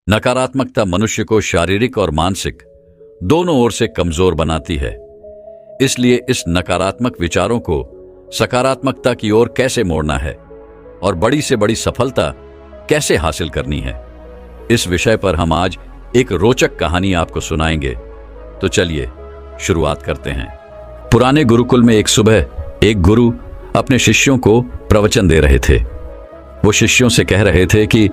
नकारात्मकता मनुष्य को शारीरिक और मानसिक दोनों ओर से कमजोर बनाती है। इसलिए इस नकारात्मक विचारों को सकारात्मकता की ओर कैसे मोड़ना है और बड़ी से बड़ी सफलता कैसे हासिल करनी है, इस विषय पर हम आज एक रोचक कहानी आपको सुनाएंगे। तो चलिए शुरुआत करते हैं। पुराने गुरुकुल में एक सुबह एक गुरु अपने शिष्यों को प्रवचन दे रहे थे। वो शिष्यों से कह रहे थे कि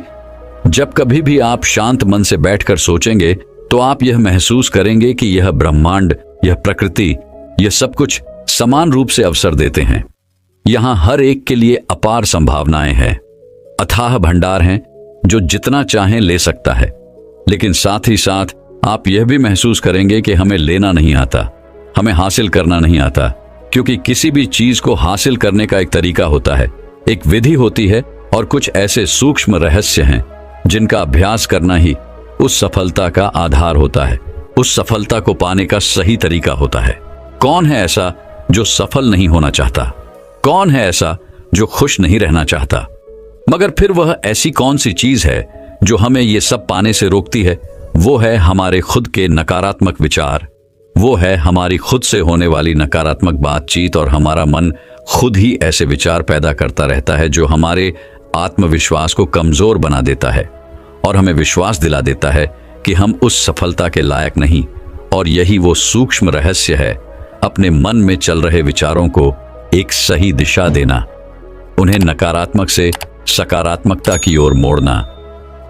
जब कभी भी आप शांत मन से बैठकर सोचेंगे तो आप यह महसूस करेंगे कि यह ब्रह्मांड, यह प्रकृति, यह सब कुछ समान रूप से अवसर देते हैं। यहां हर एक के लिए अपार संभावनाएं हैं, अथाह भंडार हैं जो जितना चाहें ले सकता है। लेकिन साथ ही साथ आप यह भी महसूस करेंगे कि हमें लेना नहीं आता, हमें हासिल करना नहीं आता, क्योंकि किसी भी चीज को हासिल करने का एक तरीका होता है, एक विधि होती है और कुछ ऐसे सूक्ष्म रहस्य हैं जिनका अभ्यास करना ही उस सफलता का आधार होता है, उस सफलता को पाने का सही तरीका होता है। कौन है ऐसा जो सफल नहीं होना चाहता? कौन है ऐसा जो खुश नहीं रहना चाहता? मगर फिर वह ऐसी कौन सी चीज है जो हमें ये सब पाने से रोकती है? वो है हमारे खुद के नकारात्मक विचार, वो है हमारी खुद से होने वाली नकारात्मक बातचीत, और हमारा मन खुद ही ऐसे विचार पैदा करता रहता है जो हमारे आत्मविश्वास को कमजोर बना देता है और हमें विश्वास दिला देता है कि हम उस सफलता के लायक नहीं। और यही वो सूक्ष्म रहस्य है, अपने मन में चल रहे विचारों को एक सही दिशा देना, उन्हें नकारात्मक से सकारात्मकता की ओर मोड़ना,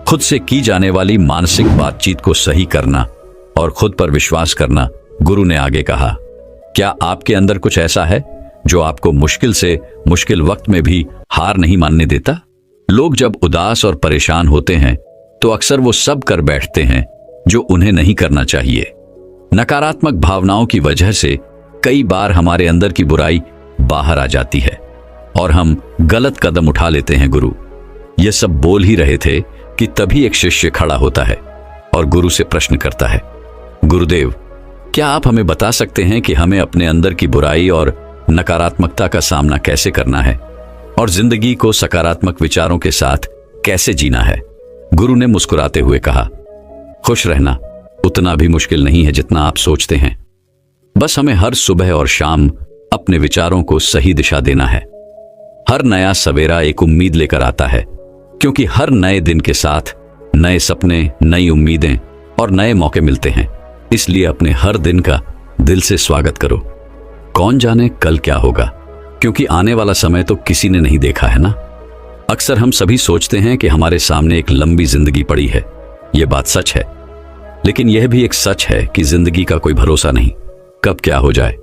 खुद से की जाने वाली मानसिक बातचीत को सही करना और खुद पर विश्वास करना। गुरु ने आगे कहा, क्या आपके अंदर कुछ ऐसा है जो आपको मुश्किल से मुश्किल वक्त में भी हार नहीं मानने देता? लोग जब उदास और परेशान होते हैं तो अक्सर वो सब कर बैठते हैं जो उन्हें नहीं करना चाहिए। नकारात्मक भावनाओं की वजह से कई बार हमारे अंदर की बुराई बाहर आ जाती है और हम गलत कदम उठा लेते हैं। गुरु ये सब बोल ही रहे थे कि तभी एक शिष्य खड़ा होता है और गुरु से प्रश्न करता है, गुरुदेव, क्या आप हमें बता सकते हैं कि हमें अपने अंदर की बुराई और नकारात्मकता का सामना कैसे करना है और जिंदगी को सकारात्मक विचारों के साथ कैसे जीना है? गुरु ने मुस्कुराते हुए कहा, खुश रहना उतना भी मुश्किल नहीं है जितना आप सोचते हैं। बस हमें हर सुबह और शाम अपने विचारों को सही दिशा देना है। हर नया सवेरा एक उम्मीद लेकर आता है, क्योंकि हर नए दिन के साथ नए सपने, नई उम्मीदें और नए मौके मिलते हैं। इसलिए अपने हर दिन का दिल से स्वागत करो। कौन जाने कल क्या होगा, क्योंकि आने वाला समय तो किसी ने नहीं देखा है ना। अक्सर हम सभी सोचते हैं कि हमारे सामने एक लंबी जिंदगी पड़ी है। यह बात सच है, लेकिन यह भी एक सच है कि जिंदगी का कोई भरोसा नहीं, कब क्या हो जाए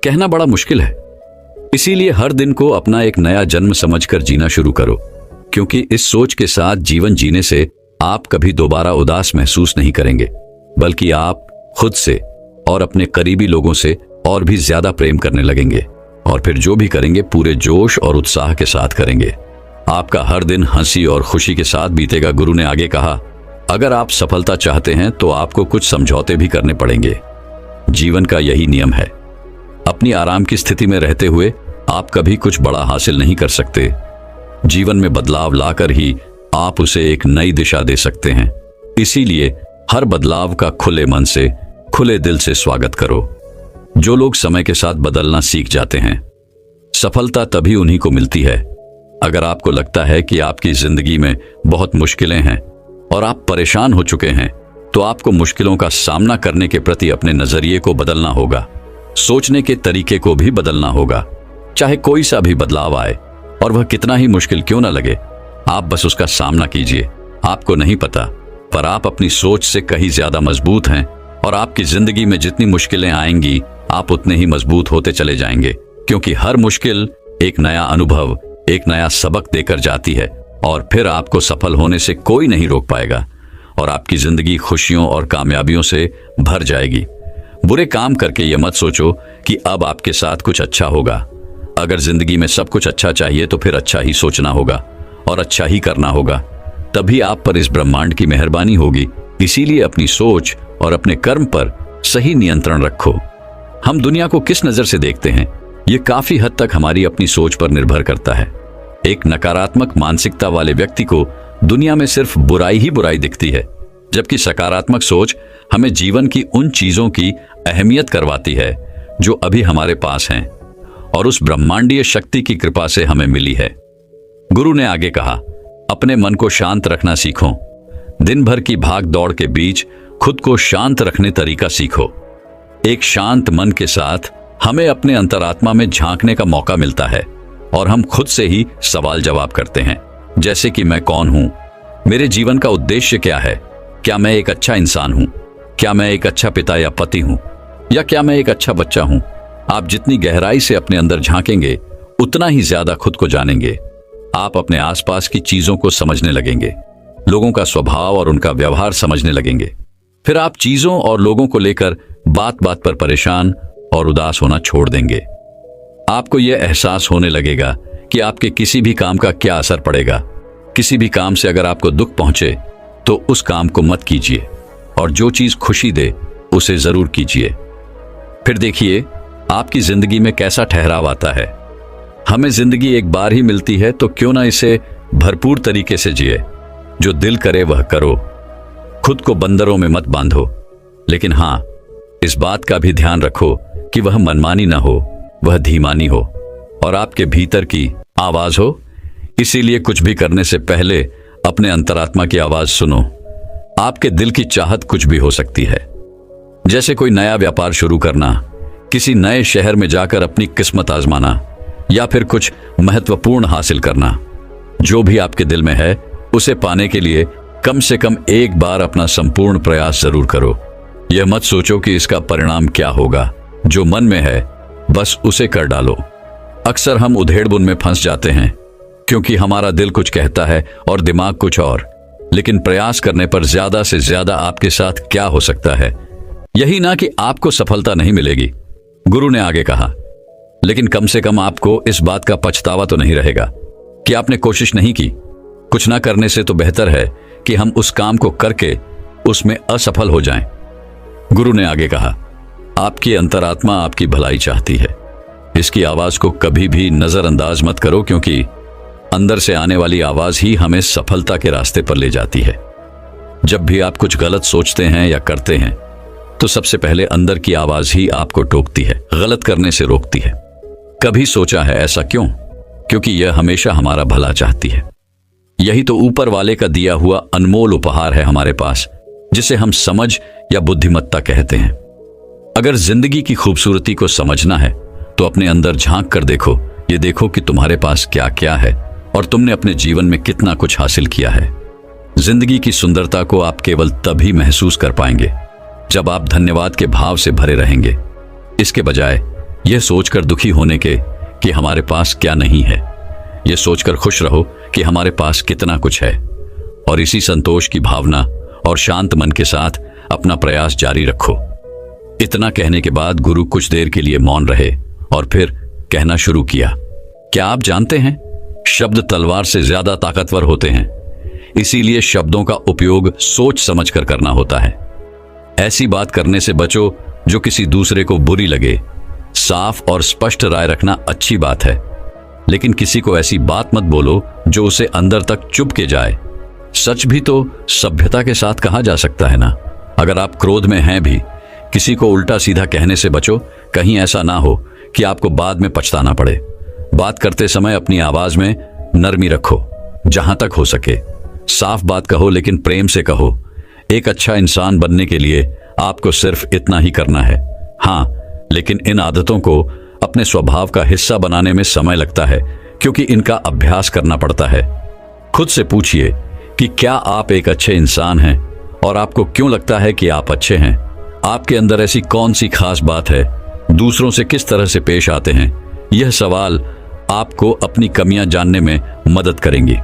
कहना बड़ा मुश्किल है। इसीलिए हर दिन को अपना एक नया जन्म समझकर जीना शुरू करो, क्योंकि इस सोच के साथ जीवन जीने से आप कभी दोबारा उदास महसूस नहीं करेंगे, बल्कि आप खुद से और अपने करीबी लोगों से और भी ज्यादा प्रेम करने लगेंगे, और फिर जो भी करेंगे पूरे जोश और उत्साह के साथ करेंगे। आपका हर दिन हंसी और खुशी के साथ बीतेगा। गुरु ने आगे कहा, अगर आप सफलता चाहते हैं तो आपको कुछ समझौते भी करने पड़ेंगे। जीवन का यही नियम है। अपनी आराम की स्थिति में रहते हुए आप कभी कुछ बड़ा हासिल नहीं कर सकते। जीवन में बदलाव लाकर ही आप उसे एक नई दिशा दे सकते हैं। इसीलिए हर बदलाव का खुले मन से, खुले दिल से स्वागत करो। जो लोग समय के साथ बदलना सीख जाते हैं, सफलता तभी उन्हीं को मिलती है। अगर आपको लगता है कि आपकी जिंदगी में बहुत मुश्किलें हैं और आप परेशान हो चुके हैं, तो आपको मुश्किलों का सामना करने के प्रति अपने नजरिए को बदलना होगा, सोचने के तरीके को भी बदलना होगा। चाहे कोई सा भी बदलाव आए और वह कितना ही मुश्किल क्यों ना लगे, आप बस उसका सामना कीजिए। आपको नहीं पता, पर आप अपनी सोच से कहीं ज्यादा मजबूत हैं, और आपकी जिंदगी में जितनी मुश्किलें आएंगी आप उतने ही मजबूत होते चले जाएंगे, क्योंकि हर मुश्किल एक नया अनुभव, एक नया सबक देकर जाती है, और फिर आपको सफल होने से कोई नहीं रोक पाएगा और आपकी जिंदगी खुशियों और कामयाबियों से भर जाएगी। बुरे काम करके ये मत सोचो कि अब आपके साथ कुछ अच्छा होगा। अगर जिंदगी में सब कुछ अच्छा चाहिए तो फिर अच्छा ही सोचना होगा और अच्छा ही करना होगा, तभी आप पर इस ब्रह्मांड की मेहरबानी होगी। इसीलिए अपनी सोच और अपने कर्म पर सही नियंत्रण रखो। हम दुनिया को किस नजर से देखते हैं, ये काफी हद तक हमारी अपनी सोच पर निर्भर करता है। एक नकारात्मक मानसिकता वाले व्यक्ति को दुनिया में सिर्फ बुराई ही बुराई दिखती है, जबकि सकारात्मक सोच हमें जीवन की उन चीजों की अहमियत करवाती है जो अभी हमारे पास हैं और उस ब्रह्मांडीय शक्ति की कृपा से हमें मिली है। गुरु ने आगे कहा, अपने मन को शांत रखना सीखो। दिन भर की भाग दौड़ के बीच खुद को शांत रखने तरीका सीखो। एक शांत मन के साथ हमें अपने अंतरात्मा में झांकने का मौका मिलता है और हम खुद से ही सवाल जवाब करते हैं, जैसे कि मैं कौन हूं, मेरे जीवन का उद्देश्य क्या है, क्या मैं एक अच्छा इंसान हूं, क्या मैं एक अच्छा पिता या पति हूं, या क्या मैं एक अच्छा बच्चा हूं। आप जितनी गहराई से अपने अंदर झांकेंगे उतना ही ज्यादा खुद को जानेंगे। आप अपने आसपास की चीजों को समझने लगेंगे, लोगों का स्वभाव और उनका व्यवहार समझने लगेंगे। फिर आप चीजों और लोगों को लेकर बात बात पर परेशान और उदास होना छोड़ देंगे। आपको यह एहसास होने लगेगा कि आपके किसी भी काम का क्या असर पड़ेगा। किसी भी काम से अगर आपको दुख पहुंचे तो उस काम को मत कीजिए और जो चीज खुशी दे उसे जरूर कीजिए। फिर देखिए आपकी जिंदगी में कैसा ठहराव आता है। हमें जिंदगी एक बार ही मिलती है तो क्यों ना इसे भरपूर तरीके से जिए। जो दिल करे वह करो, खुद को बंदरों में मत बांधो, लेकिन हाँ, इस बात का भी ध्यान रखो कि वह मनमानी ना हो, वह धीमानी हो और आपके भीतर की आवाज हो। इसीलिए कुछ भी करने से पहले अपने अंतरात्मा की आवाज सुनो। आपके दिल की चाहत कुछ भी हो सकती है, जैसे कोई नया व्यापार शुरू करना, किसी नए शहर में जाकर अपनी किस्मत आजमाना, या फिर कुछ महत्वपूर्ण हासिल करना। जो भी आपके दिल में है उसे पाने के लिए कम से कम एक बार अपना संपूर्ण प्रयास जरूर करो। यह मत सोचो कि इसका परिणाम क्या होगा। जो मन में है बस उसे कर डालो। अक्सर हम उधेड़बुन में फंस जाते हैं क्योंकि हमारा दिल कुछ कहता है और दिमाग कुछ और। लेकिन प्रयास करने पर ज्यादा से ज्यादा आपके साथ क्या हो सकता है, यही ना कि आपको सफलता नहीं मिलेगी। गुरु ने आगे कहा, लेकिन कम से कम आपको इस बात का पछतावा तो नहीं रहेगा कि आपने कोशिश नहीं की। कुछ ना करने से तो बेहतर है कि हम उस काम को करके उसमें असफल हो जाएं। गुरु ने आगे कहा, आपकी अंतरात्मा आपकी भलाई चाहती है। इसकी आवाज को कभी भी नजरअंदाज मत करो, क्योंकि अंदर से आने वाली आवाज ही हमें सफलता के रास्ते पर ले जाती है। जब भी आप कुछ गलत सोचते हैं या करते हैं तो सबसे पहले अंदर की आवाज ही आपको टोकती है, गलत करने से रोकती है। कभी सोचा है ऐसा क्यों? क्योंकि यह हमेशा हमारा भला चाहती है। यही तो ऊपर वाले का दिया हुआ अनमोल उपहार है हमारे पास, जिसे हम समझ या बुद्धिमत्ता कहते हैं। अगर जिंदगी की खूबसूरती को समझना है तो अपने अंदर झांक कर देखो। ये देखो कि तुम्हारे पास क्या क्या है और तुमने अपने जीवन में कितना कुछ हासिल किया है। जिंदगी की सुंदरता को आप केवल तभी महसूस कर पाएंगे जब आप धन्यवाद के भाव से भरे रहेंगे, इसके बजाय यह सोचकर दुखी होने के कि हमारे पास क्या नहीं है। यह सोचकर खुश रहो कि हमारे पास कितना कुछ है, और इसी संतोष की भावना और शांत मन के साथ अपना प्रयास जारी रखो। इतना कहने के बाद गुरु कुछ देर के लिए मौन रहे और फिर कहना शुरू किया, क्या आप जानते हैं, शब्द तलवार से ज्यादा ताकतवर होते हैं। इसीलिए शब्दों का उपयोग सोच समझकर करना होता है। ऐसी बात करने से बचो जो किसी दूसरे को बुरी लगे। साफ और स्पष्ट राय रखना अच्छी बात है, लेकिन किसी को ऐसी बात मत बोलो जो उसे अंदर तक चुभ के जाए। सच भी तो सभ्यता के साथ कहा जा सकता है ना। अगर आप क्रोध में हैं भी, किसी को उल्टा सीधा कहने से बचो, कहीं ऐसा ना हो कि आपको बाद में पछताना पड़े। बात करते समय अपनी आवाज में नरमी रखो, जहां तक हो सके साफ बात कहो, लेकिन प्रेम से कहो। एक अच्छा इंसान बनने के लिए आपको सिर्फ इतना ही करना है। हाँ, लेकिन इन आदतों को अपने स्वभाव का हिस्सा बनाने में समय लगता है, क्योंकि इनका अभ्यास करना पड़ता है। खुद से पूछिए कि क्या आप एक अच्छे इंसान हैं और आपको क्यों लगता है कि आप अच्छे हैं। आपके अंदर ऐसी कौन सी खास बात है, दूसरों से किस तरह से पेश आते हैं। यह सवाल आपको अपनी कमियां जानने में मदद करेंगी।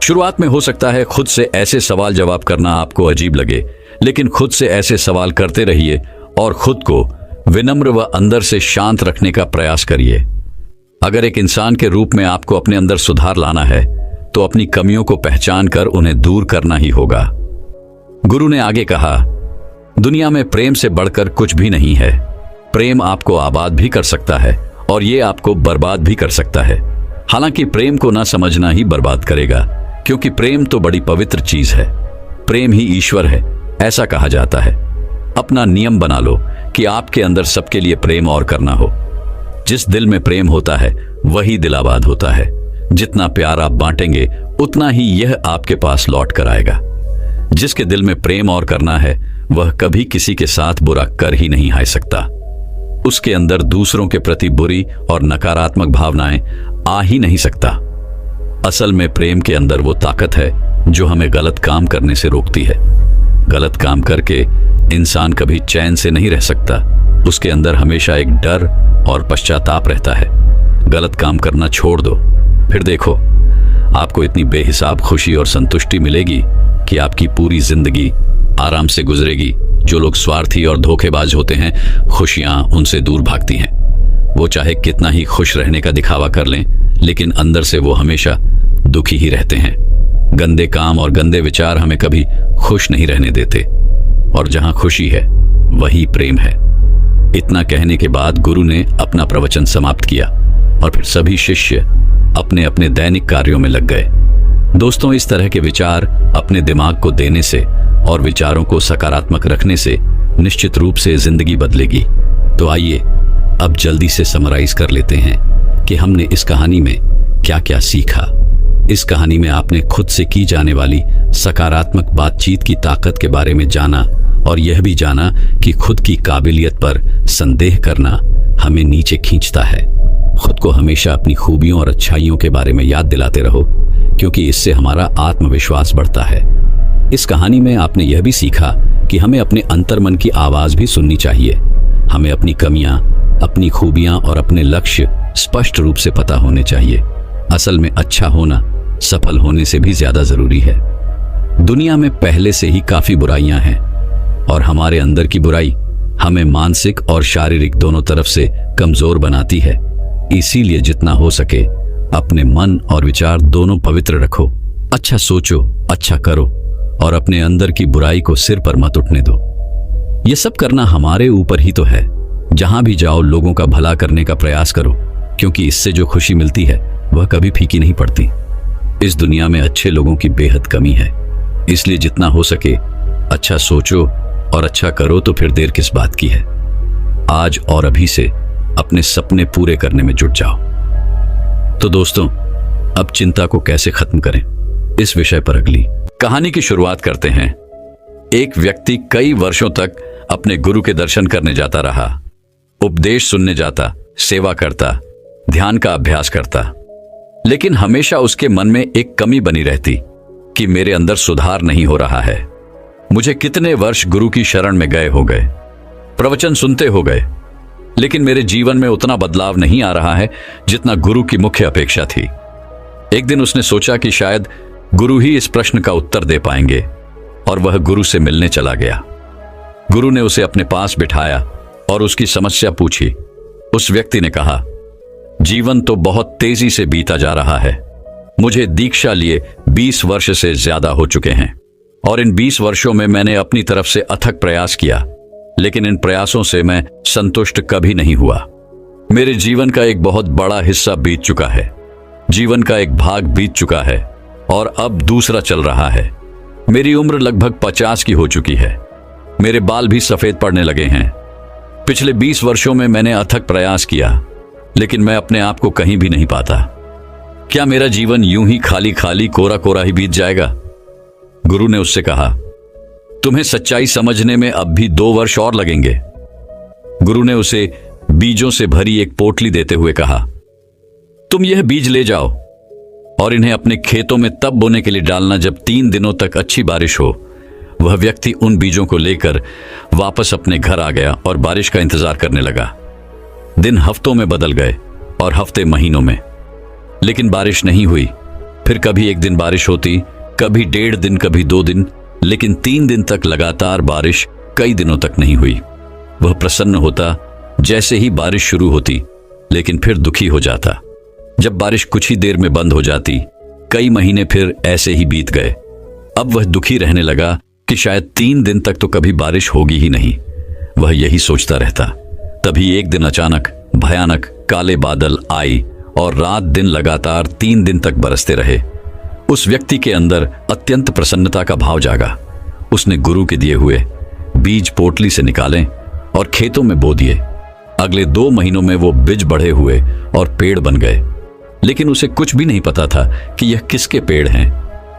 शुरुआत में हो सकता है खुद से ऐसे सवाल जवाब करना आपको अजीब लगे, लेकिन खुद से ऐसे सवाल करते रहिए और खुद को विनम्र व अंदर से शांत रखने का प्रयास करिए। अगर एक इंसान के रूप में आपको अपने अंदर सुधार लाना है तो अपनी कमियों को पहचान कर उन्हें दूर करना ही होगा। गुरु ने आगे कहा, दुनिया में प्रेम से बढ़कर कुछ भी नहीं है। प्रेम आपको आबाद भी कर सकता है और ये आपको बर्बाद भी कर सकता है। हालांकि प्रेम को ना समझना ही बर्बाद करेगा, क्योंकि प्रेम तो बड़ी पवित्र चीज है। प्रेम ही ईश्वर है, ऐसा कहा जाता है। अपना नियम बना लो कि आपके अंदर सबके लिए प्रेम और करना हो। जिस दिल में प्रेम होता है वही दिल आबाद होता है। जितना प्यार आप बांटेंगे उतना ही यह आपके पास लौट कर आएगा। जिसके दिल में प्रेम और करना है वह कभी किसी के साथ बुरा कर ही नहीं आ सकता। उसके अंदर दूसरों के प्रति बुरी और नकारात्मक भावनाएं आ ही नहीं सकता। असल में प्रेम के अंदर वो ताकत है जो हमें गलत काम करने से रोकती है। गलत काम करके इंसान कभी चैन से नहीं रह सकता। उसके अंदर हमेशा एक डर और पश्चाताप रहता है। गलत काम करना छोड़ दो, फिर देखो आपको इतनी बेहिसाब खुशी और संतुष्टि मिलेगी कि आपकी पूरी जिंदगी आराम से गुजरेगी। जो लोग स्वार्थी और धोखेबाज होते हैं, खुशियां उनसे दूर भागती हैं। वो चाहे कितना ही खुश रहने का दिखावा कर लें, लेकिन अंदर से वो हमेशा दुखी ही रहते हैं। गंदे काम और गंदे विचार हमें कभी खुश नहीं रहने देते, और जहां खुशी है वही प्रेम है। इतना कहने के बाद गुरु ने अपना प्रवचन समाप्त किया और फिर सभी शिष्य अपने अपने दैनिक कार्यों में लग गए। दोस्तों, इस तरह के विचार अपने दिमाग को देने से और विचारों को सकारात्मक रखने से निश्चित रूप से जिंदगी बदलेगी। तो आइए अब जल्दी से समराइज कर लेते हैं कि हमने इस कहानी में क्या क्या सीखा। इस कहानी में आपने खुद से की जाने वाली सकारात्मक बातचीत की ताकत के बारे में जाना, और यह भी जाना कि खुद की काबिलियत पर संदेह करना हमें नीचे खींचता है। खुद को हमेशा अपनी खूबियों और अच्छाइयों के बारे में याद दिलाते रहो, क्योंकि इससे हमारा आत्मविश्वास बढ़ता है। इस कहानी में आपने यह भी सीखा कि हमें अपने अंतर्मन की आवाज भी सुननी चाहिए। हमें अपनी कमियां, अपनी खूबियां और अपने लक्ष्य स्पष्ट रूप से पता होने चाहिए। असल में अच्छा होना सफल होने से भी ज्यादा जरूरी है। दुनिया में पहले से ही काफी बुराइयां हैं, और हमारे अंदर की बुराई हमें मानसिक और शारीरिक दोनों तरफ से कमजोर बनाती है। इसीलिए जितना हो सके अपने मन और विचार दोनों पवित्र रखो। अच्छा सोचो, अच्छा करो, और अपने अंदर की बुराई को सिर पर मत उठने दो। यह सब करना हमारे ऊपर ही तो है। जहां भी जाओ लोगों का भला करने का प्रयास करो, क्योंकि इससे जो खुशी मिलती है वह कभी फीकी नहीं पड़ती। इस दुनिया में अच्छे लोगों की बेहद कमी है। इसलिए जितना हो सके अच्छा सोचो और अच्छा करो, तो फिर देर किस बात की है। आज और अभी से अपने सपने पूरे करने में जुट जाओ। तो दोस्तों, अब चिंता को कैसे खत्म करें, इस विषय पर अगली कहानी की शुरुआत करते हैं। एक व्यक्ति कई वर्षों तक अपने गुरु के दर्शन करने जाता रहा। उपदेश सुनने जाता, सेवा करता, ध्यान का अभ्यास करता, लेकिन हमेशा उसके मन में एक कमी बनी रहती कि मेरे अंदर सुधार नहीं हो रहा है। मुझे कितने वर्ष गुरु की शरण में गए हो गए, प्रवचन सुनते हो गए, लेकिन मेरे जीवन में उतना बदलाव नहीं आ रहा है जितना गुरु की मुख्य अपेक्षा थी। एक दिन उसने सोचा कि शायद गुरु ही इस प्रश्न का उत्तर दे पाएंगे, और वह गुरु से मिलने चला गया। गुरु ने उसे अपने पास बिठाया और उसकी समस्या पूछी। उस व्यक्ति ने कहा, जीवन तो बहुत तेजी से बीता जा रहा है। मुझे दीक्षा लिए 20 वर्ष से ज्यादा हो चुके हैं, और इन 20 वर्षों में मैंने अपनी तरफ से अथक प्रयास किया, लेकिन इन प्रयासों से मैं संतुष्ट कभी नहीं हुआ। मेरे जीवन का एक बहुत बड़ा हिस्सा बीत चुका है, जीवन का एक भाग बीत चुका है, और अब दूसरा चल रहा है। मेरी उम्र लगभग 50 की हो चुकी है। मेरे बाल भी सफेद पड़ने लगे हैं। पिछले 20 वर्षों में मैंने अथक प्रयास किया, लेकिन मैं अपने आप को कहीं भी नहीं पाता। क्या मेरा जीवन यूं ही खाली खाली कोरा कोरा ही बीत जाएगा? गुरु ने उससे कहा, तुम्हें सच्चाई समझने में अब भी 2 वर्ष और लगेंगे। गुरु ने उसे बीजों से भरी एक पोटली देते हुए कहा, तुम यह बीज ले जाओ और इन्हें अपने खेतों में तब बोने के लिए डालना जब 3 दिनों तक अच्छी बारिश हो। वह व्यक्ति उन बीजों को लेकर वापस अपने घर आ गया और बारिश का इंतजार करने लगा। दिन हफ्तों में बदल गए और हफ्ते महीनों में, लेकिन बारिश नहीं हुई। फिर कभी एक दिन बारिश होती, कभी 1.5 दिन, कभी 2 दिन, लेकिन 3 दिन तक लगातार बारिश कई दिनों तक नहीं हुई। वह प्रसन्न होता जैसे ही बारिश शुरू होती, लेकिन फिर दुखी हो जाता जब बारिश कुछ ही देर में बंद हो जाती। कई महीने फिर ऐसे ही बीत गए। अब वह दुखी रहने लगा कि शायद 3 दिन तक तो कभी बारिश होगी ही नहीं। वह यही सोचता रहता। तभी एक दिन अचानक भयानक काले बादल आए और रात दिन लगातार 3 दिन तक बरसते रहे। उस व्यक्ति के अंदर अत्यंत प्रसन्नता का भाव जागा। उसने गुरु के दिए हुए बीज पोटली से निकाले और खेतों में बो दिए। अगले 2 महीनों में वो बीज बढ़े हुए और पेड़ बन गए, लेकिन उसे कुछ भी नहीं पता था कि यह किसके पेड़ हैं,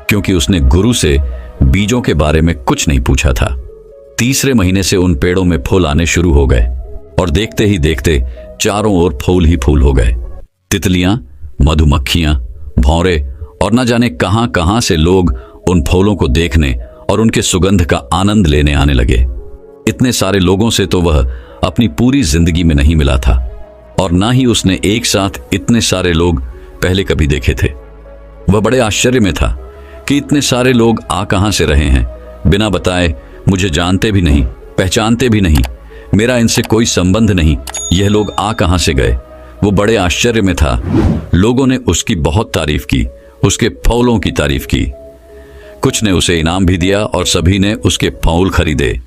क्योंकि उसने गुरु से बीजों के बारे में कुछ नहीं पूछा था। तीसरे महीने से उन पेड़ों में फूल आने शुरू हो गए और देखते ही देखते चारों ओर फूल ही फूल हो गए। तितलियां, मधुमक्खियां, भौरे और न जाने कहां कहां से लोग उन फूलों को देखने और उनके सुगंध का आनंद लेने आने लगे। इतने सारे लोगों से तो वह अपनी पूरी जिंदगी में नहीं मिला था, और ना ही उसने एक साथ इतने सारे लोग पहले कभी देखे थे। वह बड़े आश्चर्य में था कि इतने सारे लोग आ कहां से रहे हैं, बिना बताए, मुझे जानते भी नहीं, पहचानते भी नहीं, मेरा इनसे कोई संबंध नहीं, यह लोग आ कहां से गए। वो बड़े आश्चर्य में था। लोगों ने उसकी बहुत तारीफ की, उसके फूलों की तारीफ की। कुछ ने उसे इनाम भी दिया और सभी ने उसके फूल खरीदे।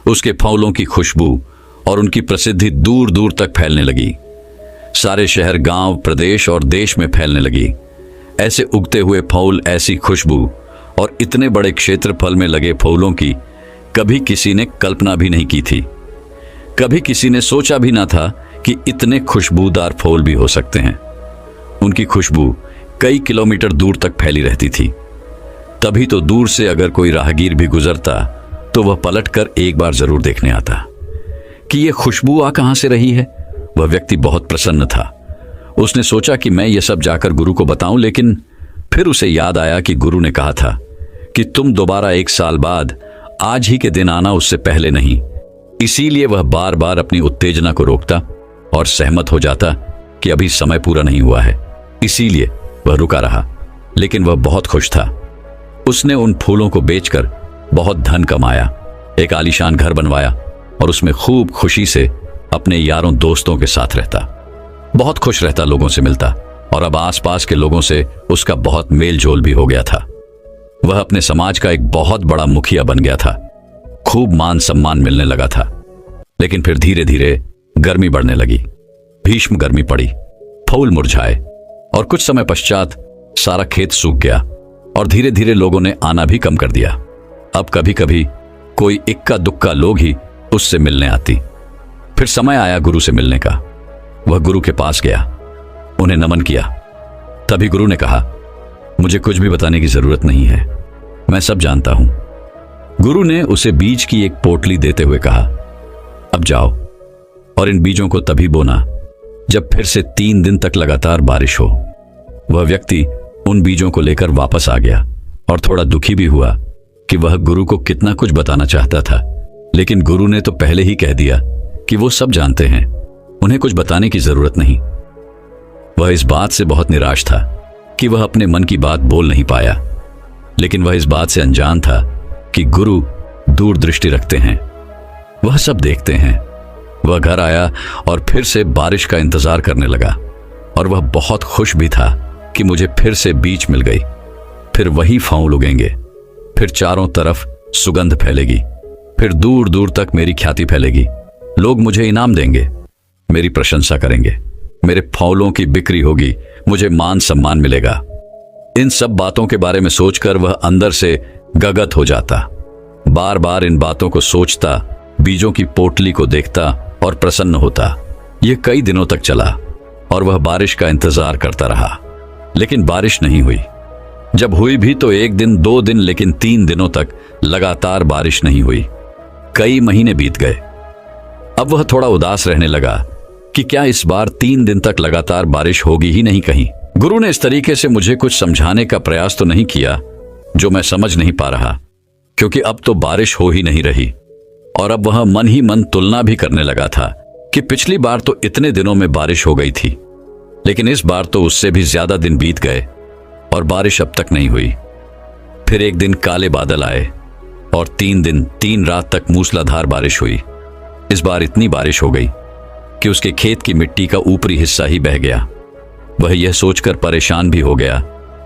उसके फूलों की खुशबू और उनकी प्रसिद्धि दूर दूर तक फैलने लगी। सारे शहर, गांव, प्रदेश और देश में फैलने लगी। ऐसे उगते हुए फूल, ऐसी खुशबू और इतने बड़े क्षेत्रफल में लगे फूलों की कभी किसी ने कल्पना भी नहीं की थी। कभी किसी ने सोचा भी ना था कि इतने खुशबूदार फूल भी हो सकते हैं। उनकी खुशबू कई किलोमीटर दूर तक फैली रहती थी। तभी तो दूर से अगर कोई राहगीर भी गुजरता तो वह पलटकर एक बार जरूर देखने आता कि यह खुशबू आ कहां से रही है। वह व्यक्ति बहुत प्रसन्न था। उसने सोचा कि मैं यह सब जाकर गुरु को बताऊं, लेकिन फिर उसे याद आया कि गुरु ने कहा था कि तुम दोबारा 1 साल बाद आज ही के दिन आना, उससे पहले नहीं। इसीलिए वह बार बार अपनी उत्तेजना को रोकता और सहमत हो जाता कि अभी समय पूरा नहीं हुआ है। इसीलिए वह रुका रहा, लेकिन वह बहुत खुश था। उसने उन फूलों को बेचकर बहुत धन कमाया, एक आलीशान घर बनवाया और उसमें खूब खुशी से अपने यारों दोस्तों के साथ रहता। बहुत खुश रहता, लोगों से मिलता, और अब आसपास के लोगों से उसका बहुत मेल जोल भी हो गया था। वह अपने समाज का एक बहुत बड़ा मुखिया बन गया था। खूब मान सम्मान मिलने लगा था। लेकिन फिर धीरे धीरे गर्मी बढ़ने लगी। भीषण गर्मी पड़ी, फूल मुरझाए और कुछ समय पश्चात सारा खेत सूख गया और धीरे धीरे लोगों ने आना भी कम कर दिया। अब कभी कभी कोई इक्का दुक्का लोग ही उससे मिलने आती। फिर समय आया गुरु से मिलने का। वह गुरु के पास गया, उन्हें नमन किया। तभी गुरु ने कहा, मुझे कुछ भी बताने की जरूरत नहीं है, मैं सब जानता हूं। गुरु ने उसे बीज की एक पोटली देते हुए कहा, अब जाओ और इन बीजों को तभी बोना जब फिर से 3 दिन तक लगातार बारिश हो। वह व्यक्ति उन बीजों को लेकर वापस आ गया और थोड़ा दुखी भी हुआ कि वह गुरु को कितना कुछ बताना चाहता था, लेकिन गुरु ने तो पहले ही कह दिया कि वो सब जानते हैं, उन्हें कुछ बताने की जरूरत नहीं। वह इस बात से बहुत निराश था कि वह अपने मन की बात बोल नहीं पाया, लेकिन वह इस बात से अनजान था कि गुरु दूरदृष्टि रखते हैं, वह सब देखते हैं। वह घर आया और फिर से बारिश का इंतजार करने लगा और वह बहुत खुश भी था कि मुझे फिर से बीज मिल गई, फिर वही फूल उगेंगे, फिर चारों तरफ सुगंध फैलेगी, फिर दूर दूर तक मेरी ख्याति फैलेगी, लोग मुझे इनाम देंगे, मेरी प्रशंसा करेंगे, मेरे फूलों की बिक्री होगी, मुझे मान सम्मान मिलेगा। इन सब बातों के बारे में सोचकर वह अंदर से गदगद हो जाता। बार बार इन बातों को सोचता, बीजों की पोटली को देखता और प्रसन्न होता। यह कई दिनों तक चला और वह बारिश का इंतजार करता रहा, लेकिन बारिश नहीं हुई। जब हुई भी तो 1 दिन, 2 दिन, लेकिन 3 दिनों तक लगातार बारिश नहीं हुई। कई महीने बीत गए। अब वह थोड़ा उदास रहने लगा कि क्या इस बार 3 दिन तक लगातार बारिश होगी ही नहीं कहीं। गुरु ने इस तरीके से मुझे कुछ समझाने का प्रयास तो नहीं किया जो मैं समझ नहीं पा रहा, क्योंकि अब तो बारिश हो ही नहीं रही। और अब वह मन ही मन तुलना भी करने लगा था कि पिछली बार तो इतने दिनों में बारिश हो गई थी, लेकिन इस बार तो उससे भी ज्यादा दिन बीत गए और बारिश अब तक नहीं हुई। फिर एक दिन काले बादल आए और 3 दिन 3 रात तक मूसलाधार बारिश हुई। इस बार इतनी बारिश हो गई कि उसके खेत की मिट्टी का ऊपरी हिस्सा ही बह गया। वह यह सोचकर परेशान भी हो गया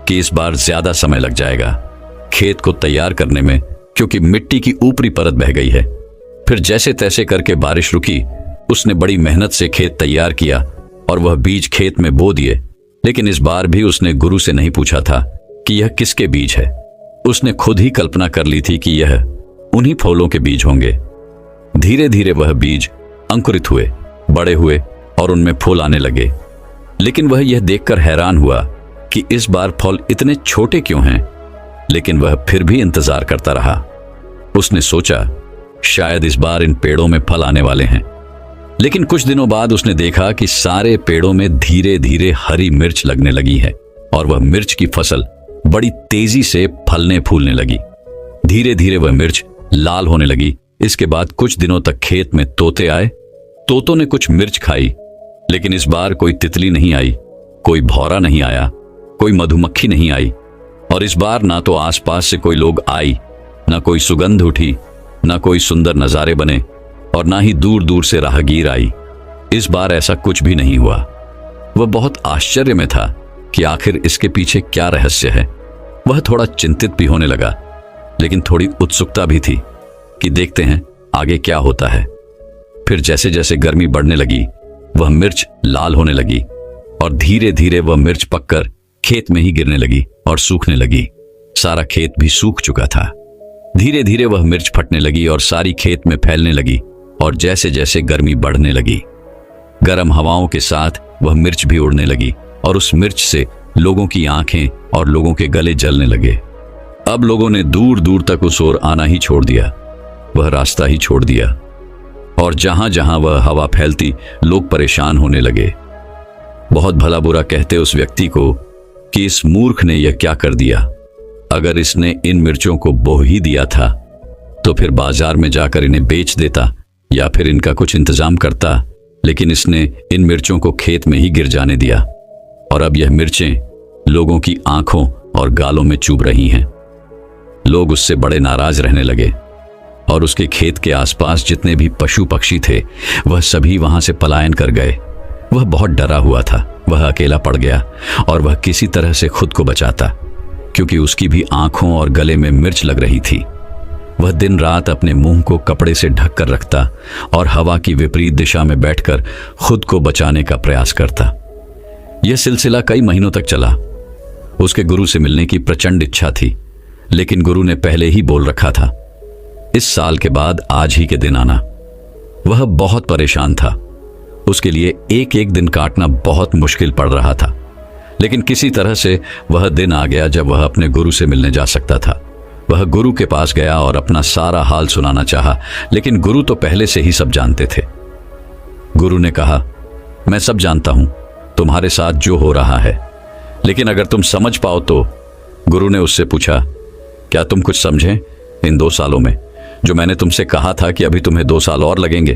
कि इस बार ज्यादा समय लग जाएगा खेत को तैयार करने में, क्योंकि मिट्टी की ऊपरी परत बह गई है। फिर जैसे तैसे करके बारिश रुकी। उसने बड़ी मेहनत से खेत तैयार किया और वह बीज खेत में बो दिए, लेकिन इस बार भी उसने गुरु से नहीं पूछा था कि यह किसके बीज है। उसने खुद ही कल्पना कर ली थी कि यह उन्हीं फूलों के बीज होंगे। धीरे धीरे वह बीज अंकुरित हुए, बड़े हुए और उनमें फूल आने लगे। लेकिन वह यह देखकर हैरान हुआ कि इस बार फल इतने छोटे क्यों हैं। लेकिन वह फिर भी इंतजार करता रहा। उसने सोचा शायद इस बार इन पेड़ों में फल आने वाले हैं। लेकिन कुछ दिनों बाद उसने देखा कि सारे पेड़ों में धीरे धीरे हरी मिर्च लगने लगी है और वह मिर्च की फसल बड़ी तेजी से फलने फूलने लगी। धीरे धीरे वह मिर्च लाल होने लगी। इसके बाद कुछ दिनों तक खेत में तोते आए। तोतों ने कुछ मिर्च खाई, लेकिन इस बार कोई तितली नहीं आई, कोई भौरा नहीं आया, कोई मधुमक्खी नहीं आई। और इस बार ना तो आसपास से कोई लोग आई, ना कोई सुगंध उठी, ना कोई सुंदर नजारे बने और ना ही दूर दूर से राहगीर आई। इस बार ऐसा कुछ भी नहीं हुआ। वह बहुत आश्चर्य में था कि आखिर इसके पीछे क्या रहस्य है। वह थोड़ा चिंतित भी होने लगा, लेकिन थोड़ी उत्सुकता भी थी कि देखते हैं आगे क्या होता है। फिर जैसे जैसे गर्मी बढ़ने लगी, वह मिर्च लाल होने लगी और धीरे धीरे वह मिर्च पककर खेत में ही गिरने लगी और सूखने लगी। सारा खेत भी सूख चुका था। धीरे धीरे वह मिर्च फटने लगी और सारी खेत में फैलने लगी। और जैसे जैसे गर्मी बढ़ने लगी, गर्म हवाओं के साथ वह मिर्च भी उड़ने लगी और उस मिर्च से लोगों की आंखें और लोगों के गले जलने लगे। अब लोगों ने दूर दूर तक उस ओर आना ही छोड़ दिया। वह रास्ता ही छोड़ दिया और जहां जहां वह हवा फैलती, लोग परेशान होने लगे। बहुत भला बुरा कहते उस व्यक्ति को कि इस मूर्ख ने यह क्या कर दिया। अगर इसने इन मिर्चों को बो ही दिया था तो फिर बाजार में जाकर इन्हें बेच देता या फिर इनका कुछ इंतजाम करता। लेकिन इसने इन मिर्चों को खेत में ही गिर जाने दिया और अब यह मिर्चें लोगों की आंखों और गालों में चुभ रही हैं। लोग उससे बड़े नाराज रहने लगे और उसके खेत के आसपास जितने भी पशु पक्षी थे, वह सभी वहां से पलायन कर गए। वह बहुत डरा हुआ था। वह अकेला पड़ गया और वह किसी तरह से खुद को बचाता, क्योंकि उसकी भी आंखों और गले में मिर्च लग रही थी। वह दिन रात अपने मुंह को कपड़े से ढक कर रखता और हवा की विपरीत दिशा में बैठकर खुद को बचाने का प्रयास करता। यह सिलसिला कई महीनों तक चला। उसके गुरु से मिलने की प्रचंड इच्छा थी, लेकिन गुरु ने पहले ही बोल रखा था इस साल के बाद आज ही के दिन आना। वह बहुत परेशान था। उसके लिए एक एक दिन काटना बहुत मुश्किल पड़ रहा था। लेकिन किसी तरह से वह दिन आ गया जब वह अपने गुरु से मिलने जा सकता था। वह गुरु के पास गया और अपना सारा हाल सुनाना चाहा, लेकिन गुरु तो पहले से ही सब जानते थे। गुरु ने कहा, मैं सब जानता हूं तुम्हारे साथ जो हो रहा है, लेकिन अगर तुम समझ पाओ तो। गुरु ने उससे पूछा, क्या तुम कुछ समझे इन 2 सालों में, जो मैंने तुमसे कहा था कि अभी तुम्हें 2 साल और लगेंगे?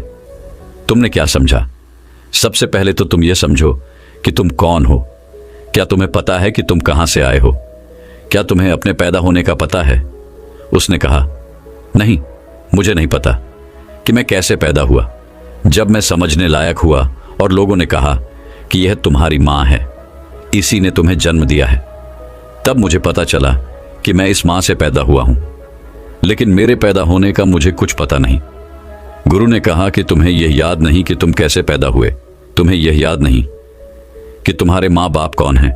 तुमने क्या समझा? सबसे पहले तो तुम यह समझो कि तुम कौन हो। क्या तुम्हें पता है कि तुम कहां से आए हो? क्या तुम्हें अपने पैदा होने का पता है? उसने कहा, नहीं, मुझे नहीं पता कि मैं कैसे पैदा हुआ। जब मैं समझने लायक हुआ और लोगों ने कहा कि यह तुम्हारी मां है, इसी ने तुम्हें जन्म दिया है, तब मुझे पता चला कि मैं इस मां से पैदा हुआ हूं। लेकिन मेरे पैदा होने का मुझे कुछ पता नहीं। गुरु ने कहा कि तुम्हें यह याद नहीं कि तुम कैसे पैदा हुए। तुम्हें यह याद नहीं कि तुम्हारे माँ बाप कौन हैं।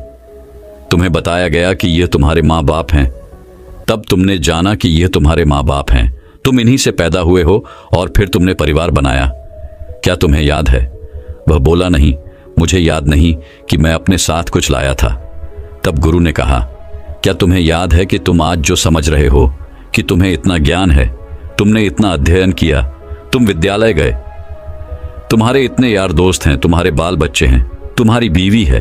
तुम्हें बताया गया कि यह तुम्हारे माँ बाप हैं, तब तुमने जाना कि यह तुम्हारे माँ बाप हैं। तुम इन्हीं से पैदा हुए हो और फिर तुमने परिवार बनाया। क्या तुम्हें याद है? वह बोला, नहीं, मुझे याद नहीं कि मैं अपने साथ कुछ लाया था। तब गुरु ने कहा, क्या तुम्हें याद है कि तुम आज जो समझ रहे हो कि तुम्हें इतना ज्ञान है, तुमने इतना अध्ययन किया, तुम विद्यालय गए, तुम्हारे इतने यार दोस्त हैं, तुम्हारे बाल बच्चे हैं, तुम्हारी बीवी है,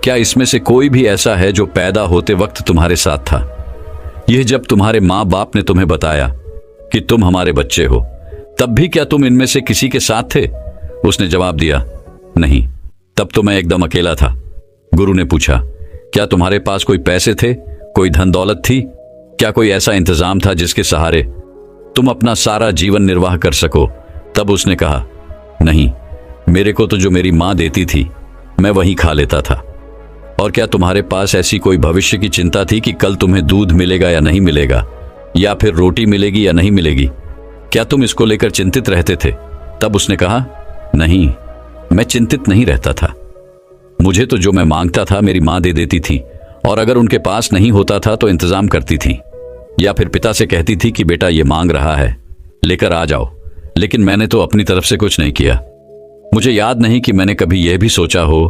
क्या इसमें से कोई भी ऐसा है जो पैदा होते वक्त तुम्हारे साथ था? यह जब तुम्हारे माँ बाप ने तुम्हें बताया कि तुम हमारे बच्चे हो, तब भी क्या तुम इनमें से किसी के साथ थे? उसने जवाब दिया, नहीं, तब तो मैं एकदम अकेला था। गुरु ने पूछा, क्या तुम्हारे पास कोई पैसे थे, कोई धन दौलत थी? क्या कोई ऐसा इंतजाम था जिसके सहारे तुम अपना सारा जीवन निर्वाह कर सको? तब उसने कहा, नहीं, मेरे को तो जो मेरी माँ देती थी मैं वही खा लेता था। और क्या तुम्हारे पास ऐसी कोई भविष्य की चिंता थी कि कल तुम्हें दूध मिलेगा या नहीं मिलेगा, या फिर रोटी मिलेगी या नहीं मिलेगी? क्या तुम इसको लेकर चिंतित रहते थे? तब उसने कहा, नहीं, मैं चिंतित नहीं रहता था। मुझे तो जो मैं मांगता था मेरी माँ दे देती थी, और अगर उनके पास नहीं होता था तो इंतजाम करती थी। या फिर पिता से कहती थी कि बेटा ये मांग रहा है, लेकर आ जाओ। लेकिन मैंने तो अपनी तरफ से कुछ नहीं किया। मुझे याद नहीं कि मैंने कभी यह भी सोचा हो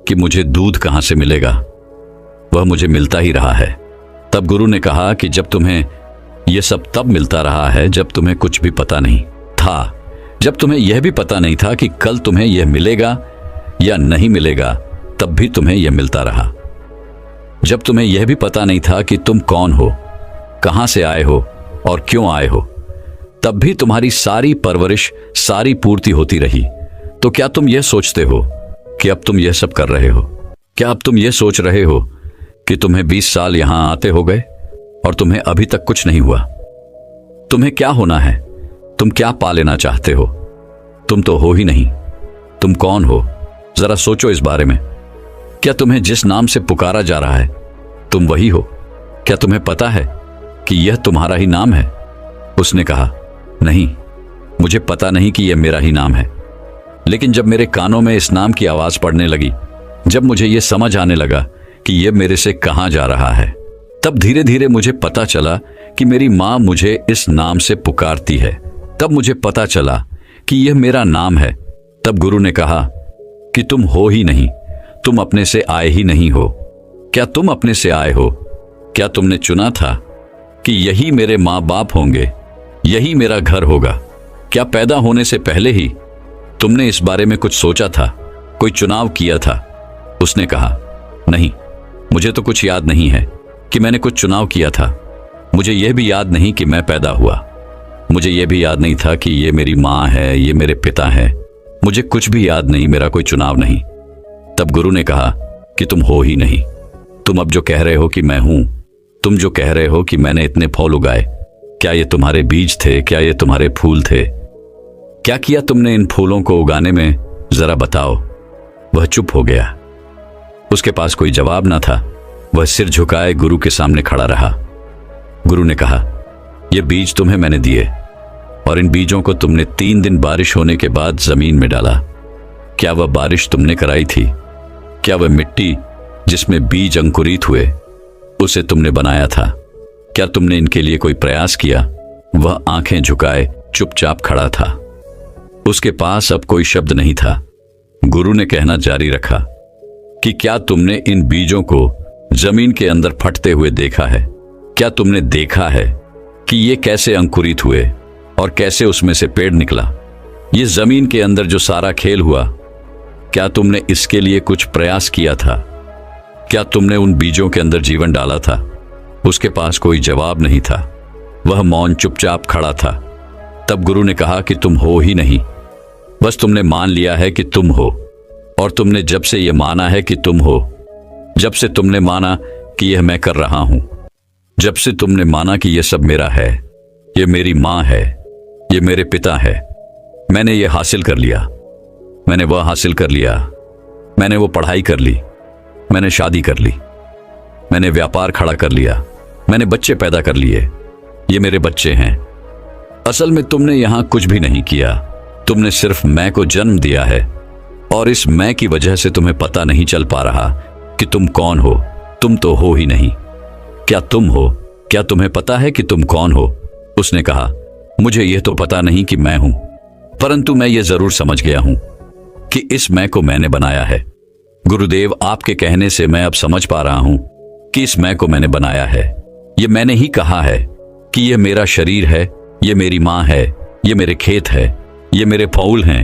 कि मुझे दूध कहां से मिलेगा। वह मुझे मिलता ही रहा है। तब गुरु ने कहा कि जब तुम्हें यह सब तब मिलता रहा है जब तुम्हें कुछ भी पता नहीं था, जब तुम्हें यह भी पता नहीं था कि कल तुम्हें यह मिलेगा या नहीं मिलेगा, तब भी तुम्हें यह मिलता रहा। जब तुम्हें यह भी पता नहीं था कि तुम कौन हो, कहां से आए हो और क्यों आए हो, तब भी तुम्हारी सारी परवरिश, सारी पूर्ति होती रही। तो क्या तुम यह सोचते हो कि अब तुम यह सब कर रहे हो? क्या अब तुम यह सोच रहे हो कि तुम्हें 20 साल यहां आते हो गए और तुम्हें अभी तक कुछ नहीं हुआ? तुम्हें क्या होना है? तुम क्या पा लेना चाहते हो? तुम तो हो ही नहीं। तुम कौन हो? जरा सोचो इस बारे में। क्या तुम्हें जिस नाम से पुकारा जा रहा है तुम वही हो? क्या तुम्हें पता है कि यह तुम्हारा ही नाम है? उसने कहा, नहीं, मुझे पता नहीं कि यह मेरा ही नाम है। लेकिन जब मेरे कानों में इस नाम की आवाज पड़ने लगी, जब मुझे यह समझ आने लगा कि यह मेरे से कहां जा रहा है, तब धीरे धीरे मुझे पता चला कि मेरी मां मुझे इस नाम से पुकारती है। तब मुझे पता चला कि यह मेरा नाम है। तब गुरु ने कहा कि तुम हो ही नहीं, तुम अपने से आए ही नहीं हो। क्या तुम अपने से आए हो? क्या तुमने चुना था कि यही मेरे माँ बाप होंगे, यही मेरा घर होगा? क्या पैदा होने से पहले ही तुमने इस बारे में कुछ सोचा था, कोई चुनाव किया था? उसने कहा, नहीं, मुझे तो कुछ याद नहीं है कि मैंने कुछ चुनाव किया था। मुझे यह भी याद नहीं कि मैं पैदा हुआ। मुझे यह भी याद नहीं था कि ये मेरी माँ है, ये मेरे पिता है। मुझे कुछ भी याद नहीं, मेरा कोई चुनाव नहीं। तब गुरु ने कहा कि तुम हो ही नहीं। तुम अब जो कह रहे हो कि मैं हूं, तुम जो कह रहे हो कि मैंने इतने फूल उगाए, क्या ये तुम्हारे बीज थे? क्या ये तुम्हारे फूल थे? क्या किया तुमने इन फूलों को उगाने में? जरा बताओ। वह चुप हो गया। उसके पास कोई जवाब ना था। वह सिर झुकाए गुरु के सामने खड़ा रहा। गुरु ने कहा, ये बीज तुम्हें मैंने दिए और इन बीजों को तुमने 3 दिन बारिश होने के बाद जमीन में डाला। क्या वह बारिश तुमने कराई थी? क्या वह मिट्टी जिसमें बीज अंकुरित हुए, उसे तुमने बनाया था? क्या तुमने इनके लिए कोई प्रयास किया? वह आंखें झुकाए चुपचाप खड़ा था। उसके पास अब कोई शब्द नहीं था। गुरु ने कहना जारी रखा कि क्या तुमने इन बीजों को जमीन के अंदर फटते हुए देखा है? क्या तुमने देखा है कि ये कैसे अंकुरित हुए और कैसे उसमें से पेड़ निकला? ये जमीन के अंदर जो सारा खेल हुआ, क्या तुमने इसके लिए कुछ प्रयास किया था? क्या तुमने उन बीजों के अंदर जीवन डाला था? उसके पास कोई जवाब नहीं था। वह मौन चुपचाप खड़ा था। तब गुरु ने कहा कि तुम हो ही नहीं, बस तुमने मान लिया है कि तुम हो। और तुमने जब से यह माना है कि तुम हो, जब से तुमने माना कि यह मैं कर रहा हूं, जब से तुमने माना कि यह सब मेरा है, यह मेरी मां है, यह मेरे पिता है, मैंने यह हासिल कर लिया, मैंने वह हासिल कर लिया, मैंने वो पढ़ाई कर ली, मैंने शादी कर ली, मैंने व्यापार खड़ा कर लिया, मैंने बच्चे पैदा कर लिए, ये मेरे बच्चे हैं। असल में तुमने यहां कुछ भी नहीं किया। तुमने सिर्फ मैं को जन्म दिया है और इस मैं की वजह से तुम्हें पता नहीं चल पा रहा कि तुम कौन हो। तुम तो हो ही नहीं। क्या तुम हो? क्या तुम्हें पता है कि तुम कौन हो? उसने कहा, मुझे यह तो पता नहीं कि मैं हूं, परंतु मैं ये जरूर समझ गया हूं कि इस मैं को मैंने बनाया है। गुरुदेव, आपके कहने से मैं अब समझ पा रहा हूं कि इस मैं को मैंने बनाया है। ये मैंने ही कहा है कि यह मेरा शरीर है, ये मेरी मां है, ये मेरे खेत है, ये मेरे फूल हैं,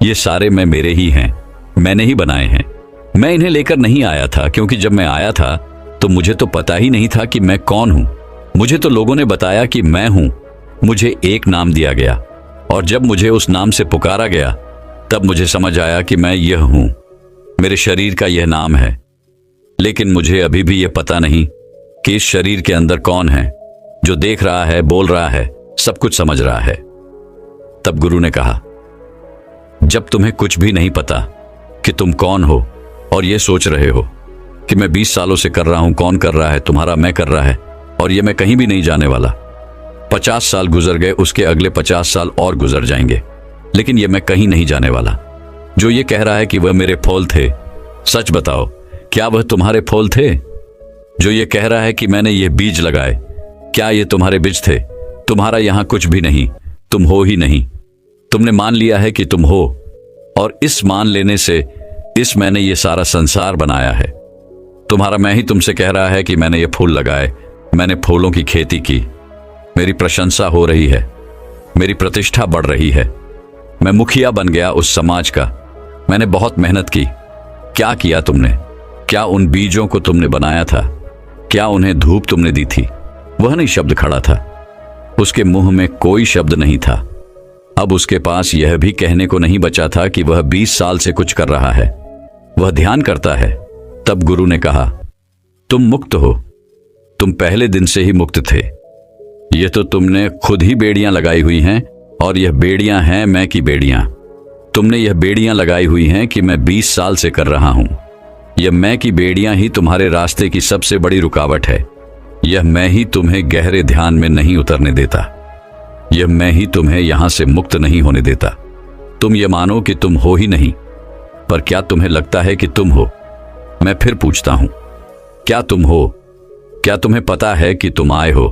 ये सारे मैं मेरे ही हैं, मैंने ही बनाए हैं। मैं इन्हें लेकर नहीं आया था, क्योंकि जब मैं आया था तो मुझे तो पता ही नहीं था कि मैं कौन हूं। मुझे तो लोगों ने बताया कि मैं हूं। मुझे एक नाम दिया गया और जब मुझे उस नाम से पुकारा गया तब मुझे समझ आया कि मैं यह हूं, मेरे शरीर का यह नाम है। लेकिन मुझे अभी भी यह पता नहीं कि इस शरीर के अंदर कौन है, जो देख रहा है, बोल रहा है, सब कुछ समझ रहा है। तब गुरु ने कहा, जब तुम्हें कुछ भी नहीं पता कि तुम कौन हो और ये सोच रहे हो कि मैं 20 सालों से कर रहा हूं, कौन कर रहा है? तुम्हारा मैं कर रहा है और ये मैं कहीं भी नहीं जाने वाला। 50 साल गुजर गए, उसके अगले 50 साल और गुजर जाएंगे, लेकिन ये मैं कहीं नहीं जाने वाला। जो ये कह रहा है कि वह मेरे फूल थे, सच बताओ, क्या वह तुम्हारे फूल थे? जो ये कह रहा है कि मैंने ये बीज लगाए, क्या ये तुम्हारे बीज थे? तुम्हारा यहां कुछ भी नहीं, तुम हो ही नहीं। तुमने मान लिया है कि तुम हो, और इस मान लेने से इस मैंने ये सारा संसार बनाया है। तुम्हारा मैं ही तुमसे कह रहा है कि मैंने ये फूल लगाए, मैंने फूलों की खेती की, मेरी प्रशंसा हो रही है, मेरी प्रतिष्ठा बढ़ रही है, मैं मुखिया बन गया उस समाज का, मैंने बहुत मेहनत की। क्या किया तुमने? क्या उन बीजों को तुमने बनाया था? क्या उन्हें धूप तुमने दी थी? वह नहीं शब्द खड़ा था, उसके मुंह में कोई शब्द नहीं था। अब उसके पास यह भी कहने को नहीं बचा था कि वह 20 साल से कुछ कर रहा है, वह ध्यान करता है। तब गुरु ने कहा, तुम मुक्त हो, तुम पहले दिन से ही मुक्त थे। ये तो तुमने खुद ही बेड़ियां लगाई हुई हैं, और यह बेड़ियां हैं मैं की बेड़ियां। तुमने यह बेड़ियां लगाई हुई हैं कि मैं 20 साल से कर रहा हूं। यह मैं की बेड़ियां ही तुम्हारे रास्ते की सबसे बड़ी रुकावट है। यह मैं ही तुम्हें गहरे ध्यान में नहीं उतरने देता। यह मैं ही तुम्हें यहां से मुक्त नहीं होने देता। तुम ये मानो कि तुम हो ही नहीं, पर क्या तुम्हें लगता है कि तुम हो? मैं फिर पूछता हूं, क्या तुम हो? क्या तुम्हें पता है कि तुम आए हो?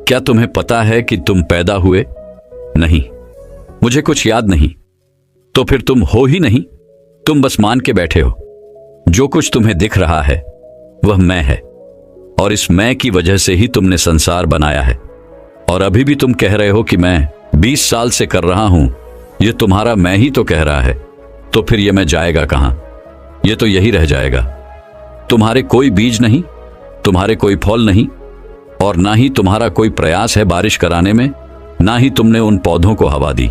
क्या तुम्हें पता है कि तुम पैदा हुए? नहीं, मुझे कुछ याद नहीं। तो फिर तुम हो ही नहीं, तुम बस मान के बैठे हो। जो कुछ तुम्हें दिख रहा है वह मैं है, और इस मैं की वजह से ही तुमने संसार बनाया है। और अभी भी तुम कह रहे हो कि मैं 20 साल से कर रहा हूं। यह तुम्हारा मैं ही तो कह रहा है, तो फिर यह मैं जाएगा कहां? यह तो यही रह जाएगा। तुम्हारे कोई बीज नहीं, तुम्हारे कोई फल नहीं, और ना ही तुम्हारा कोई प्रयास है बारिश कराने में, ना ही तुमने उन पौधों को हवा दी।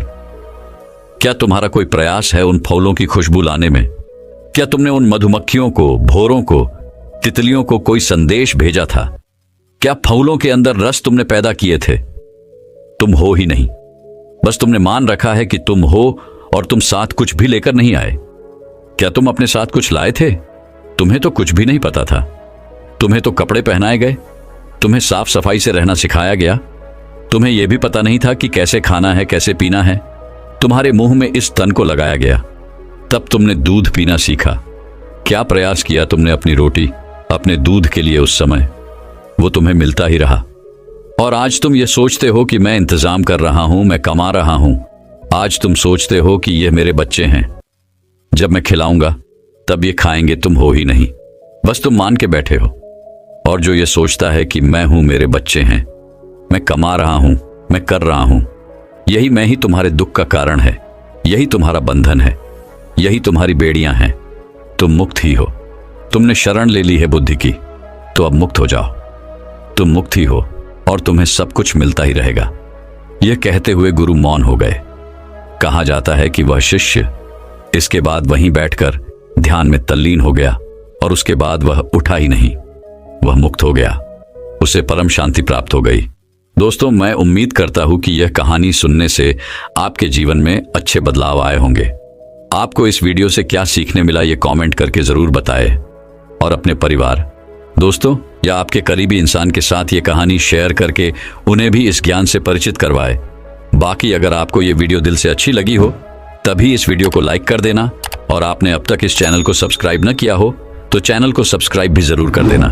क्या तुम्हारा कोई प्रयास है उन फूलों की खुशबू लाने में? क्या तुमने उन मधुमक्खियों को, भौरों को, तितलियों को कोई संदेश भेजा था? क्या फूलों के अंदर रस तुमने पैदा किए थे? तुम हो ही नहीं, बस तुमने मान रखा है कि तुम हो, और तुम साथ कुछ भी लेकर नहीं आए। क्या तुम अपने साथ कुछ लाए थे? तुम्हें तो कुछ भी नहीं पता था। तुम्हें तो कपड़े पहनाए गए, तुम्हें साफ सफाई से रहना सिखाया गया, तुम्हें यह भी पता नहीं था कि कैसे खाना है, कैसे पीना है। तुम्हारे मुंह में इस तन को लगाया गया, तब तुमने दूध पीना सीखा। क्या प्रयास किया तुमने अपनी रोटी, अपने दूध के लिए? उस समय वो तुम्हें मिलता ही रहा। और आज तुम ये सोचते हो कि मैं इंतजाम कर रहा हूं, मैं कमा रहा हूं। आज तुम सोचते हो कि ये मेरे बच्चे हैं, जब मैं खिलाऊंगा तब ये खाएंगे। तुम हो ही नहीं, बस तुम मान के बैठे हो। और जो ये सोचता है कि मैं हूं, मेरे बच्चे हैं, मैं कमा रहा हूं, मैं कर रहा हूं, यही मैं ही तुम्हारे दुख का कारण है, यही तुम्हारा बंधन है, यही तुम्हारी बेड़ियां हैं। तुम मुक्त ही हो। तुमने शरण ले ली है बुद्धि की, तो अब मुक्त हो जाओ। तुम मुक्त ही हो, और तुम्हें सब कुछ मिलता ही रहेगा। यह कहते हुए गुरु मौन हो गए। कहा जाता है कि वह शिष्य इसके बाद वहीं बैठकर ध्यान में तल्लीन हो गया, और उसके बाद वह उठा ही नहीं। वह मुक्त हो गया, उसे परम शांति प्राप्त हो गई। दोस्तों, मैं उम्मीद करता हूं कि यह कहानी सुनने से आपके जीवन में अच्छे बदलाव आए होंगे। आपको इस वीडियो से क्या सीखने मिला, ये कमेंट करके जरूर बताएं। और अपने परिवार, दोस्तों या आपके करीबी इंसान के साथ ये कहानी शेयर करके उन्हें भी इस ज्ञान से परिचित करवाएं। बाकी अगर आपको ये वीडियो दिल से अच्छी लगी हो, तभी इस वीडियो को लाइक कर देना, और आपने अब तक इस चैनल को सब्सक्राइब न किया हो तो चैनल को सब्सक्राइब भी जरूर कर देना।